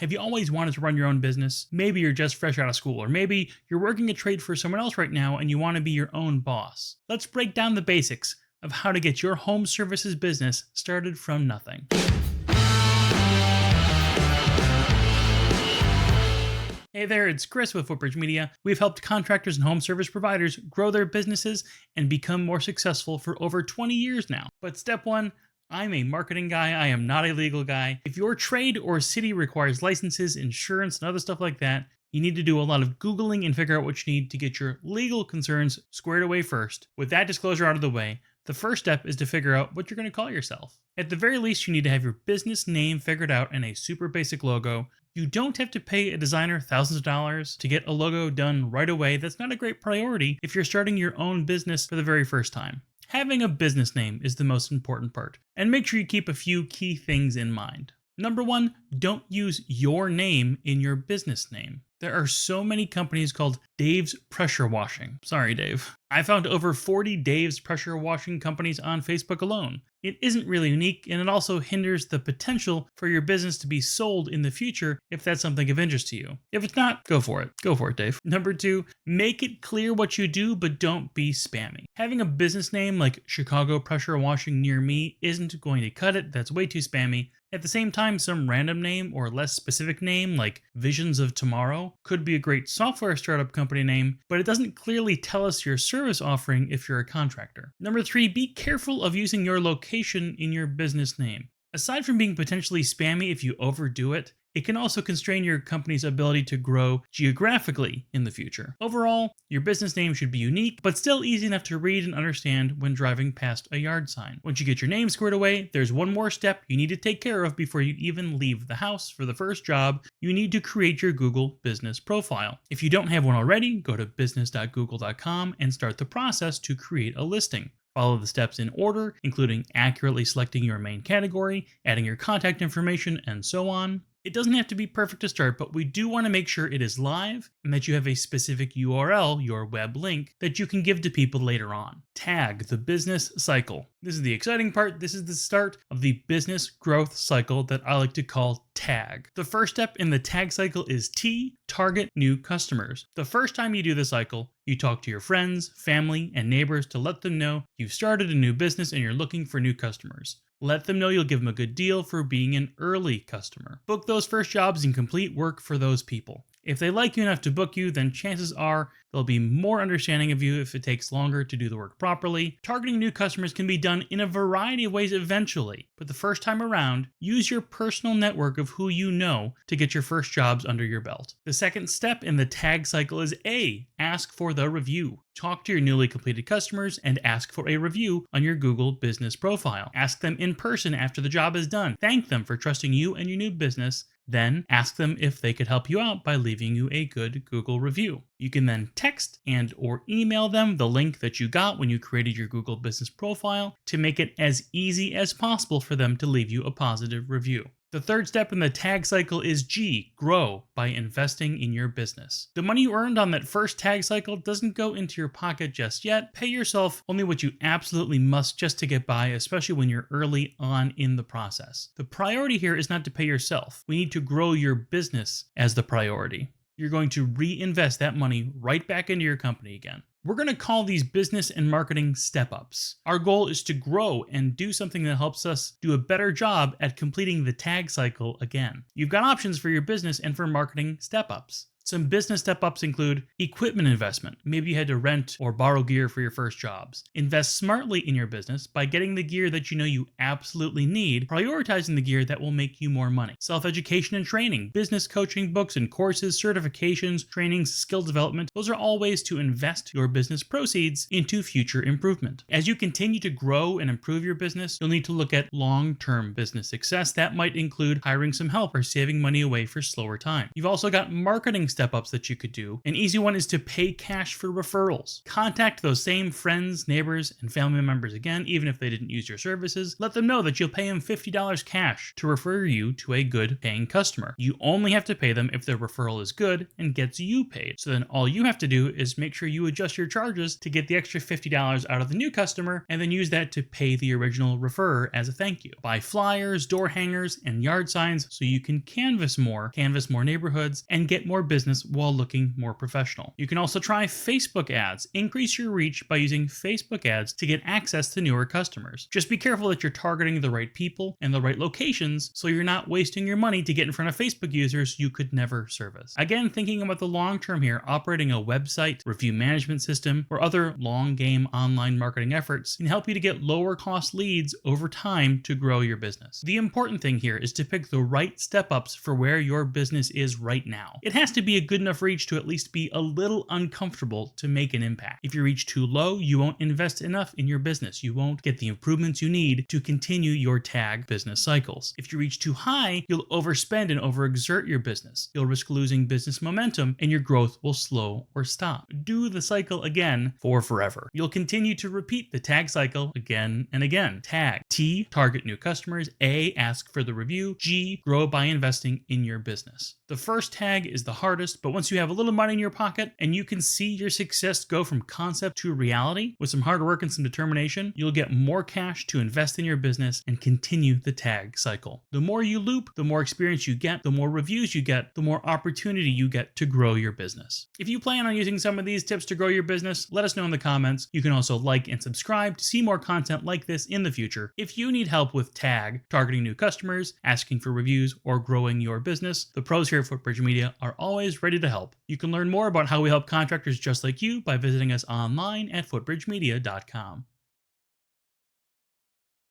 Have you always wanted to run your own business? Maybe you're just fresh out of school, or maybe you're working a trade for someone else right now and you want to be your own boss. Let's break down the basics of how to get your home services business started from nothing. Hey there, it's Chris with Footbridge Media. We've helped contractors and home service providers grow their businesses and become more successful for over 20 years now. But step one, I'm a marketing guy. I am not a legal guy. If your trade or city requires licenses, insurance, and other stuff like that, you need to do a lot of Googling and figure out what you need to get your legal concerns squared away first. With that disclosure out of the way, the first step is to figure out what you're going to call yourself. At the very least, you need to have your business name figured out and a super basic logo. You don't have to pay a designer thousands of dollars to get a logo done right away. That's not a great priority if you're starting your own business for the very first time. Having a business name is the most important part, and make sure you keep a few key things in mind. Number one, don't use your name in your business name. There are so many companies called Dave's Pressure Washing. Sorry, Dave. I found over 40 Dave's Pressure Washing companies on Facebook alone. It isn't really unique, and it also hinders the potential for your business to be sold in the future if that's something of interest to you. If it's not, go for it. Go for it, Dave. Number two, make it clear what you do, but don't be spammy. Having a business name like Chicago Pressure Washing Near Me isn't going to cut it. That's way too spammy. At the same time, some random name or less specific name like Visions of Tomorrow could be a great software startup company name, but it doesn't clearly tell us your service offering if you're a contractor. Number three, be careful of using your location in your business name. Aside from being potentially spammy if you overdo it, it can also constrain your company's ability to grow geographically in the future. Overall, your business name should be unique, but still easy enough to read and understand when driving past a yard sign. Once you get your name squared away, there's one more step you need to take care of before you even leave the house for the first job. You need to create your Google business profile. If you don't have one already, go to business.google.com and start the process to create a listing. Follow the steps in order, including accurately selecting your main category, adding your contact information, and so on. It doesn't have to be perfect to start, but we do want to make sure it is live and that you have a specific URL, your web link, that you can give to people later on. Tag the business cycle. This is the exciting part. This is the start of the business growth cycle that I like to call tag. The first step in the tag cycle is T, target new customers. The first time you do the cycle, you talk to your friends, family, and neighbors to let them know you've started a new business and you're looking for new customers. Let them know you'll give them a good deal for being an early customer. Book those first jobs and complete work for those people. If they like you enough to book you, then chances are they'll be more understanding of you if it takes longer to do the work properly. Targeting new customers can be done in a variety of ways eventually, but the first time around, use your personal network of who you know to get your first jobs under your belt. The second step in the tag cycle is A, ask for the review. Talk to your newly completed customers and ask for a review on your Google business profile. Ask them in person after the job is done. Thank them for trusting you and your new business. Then ask them if they could help you out by leaving you a good Google review. You can then text and or email them the link that you got when you created your Google business profile to make it as easy as possible for them to leave you a positive review. The third step in the tag cycle is G, grow by investing in your business. The money you earned on that first tag cycle doesn't go into your pocket just yet. Pay yourself only what you absolutely must just to get by, especially when you're early on in the process. The priority here is not to pay yourself. We need to grow your business as the priority. You're going to reinvest that money right back into your company again. We're going to call these business and marketing step-ups. Our goal is to grow and do something that helps us do a better job at completing the tag cycle again. You've got options for your business and for marketing step-ups. Some business step-ups include equipment investment. Maybe you had to rent or borrow gear for your first jobs. Invest smartly in your business by getting the gear that you know you absolutely need, prioritizing the gear that will make you more money. Self-education and training, business coaching books and courses, certifications, trainings, skill development. Those are all ways to invest your business proceeds into future improvement. As you continue to grow and improve your business, you'll need to look at long-term business success. That might include hiring some help or saving money away for slower time. You've also got marketing step-ups that you could do. An easy one is to pay cash for referrals. Contact those same friends, neighbors, and family members again, even if they didn't use your services. Let them know that you'll pay them $50 cash to refer you to a good paying customer. You only have to pay them if their referral is good and gets you paid. So then all you have to do is make sure you adjust your charges to get the extra $50 out of the new customer, and then use that to pay the original referrer as a thank you. Buy flyers, door hangers, and yard signs so you can canvass more neighborhoods, and get more business while looking more professional. You can also try Facebook ads. Increase your reach by using Facebook ads to get access to newer customers. Just be careful that you're targeting the right people and the right locations so you're not wasting your money to get in front of Facebook users you could never service. Again, thinking about the long term here, operating a website, review management system, or other long game online marketing efforts can help you to get lower cost leads over time to grow your business. The important thing here is to pick the right step ups for where your business is right now. It has to be a good enough reach to at least be a little uncomfortable to make an impact. If you reach too low, you won't invest enough in your business. You won't get the improvements you need to continue your tag business cycles. If you reach too high, you'll overspend and overexert your business. You'll risk losing business momentum and your growth will slow or stop. Do the cycle again for forever. You'll continue to repeat the tag cycle again and again. Tag. T, target new customers. A, ask for the review. G, grow by investing in your business. The first tag is the hardest, but once you have a little money in your pocket and you can see your success go from concept to reality with some hard work and some determination, you'll get more cash to invest in your business and continue the tag cycle. The more you loop, the more experience you get, the more reviews you get, the more opportunity you get to grow your business. If you plan on using some of these tips to grow your business, let us know in the comments. You can also like and subscribe to see more content like this in the future. If you need help with tag, targeting new customers, asking for reviews, or growing your business, the pros here at Footbridge Media are always ready to help. You can learn more about how we help contractors just like you by visiting us online at footbridgemedia.com.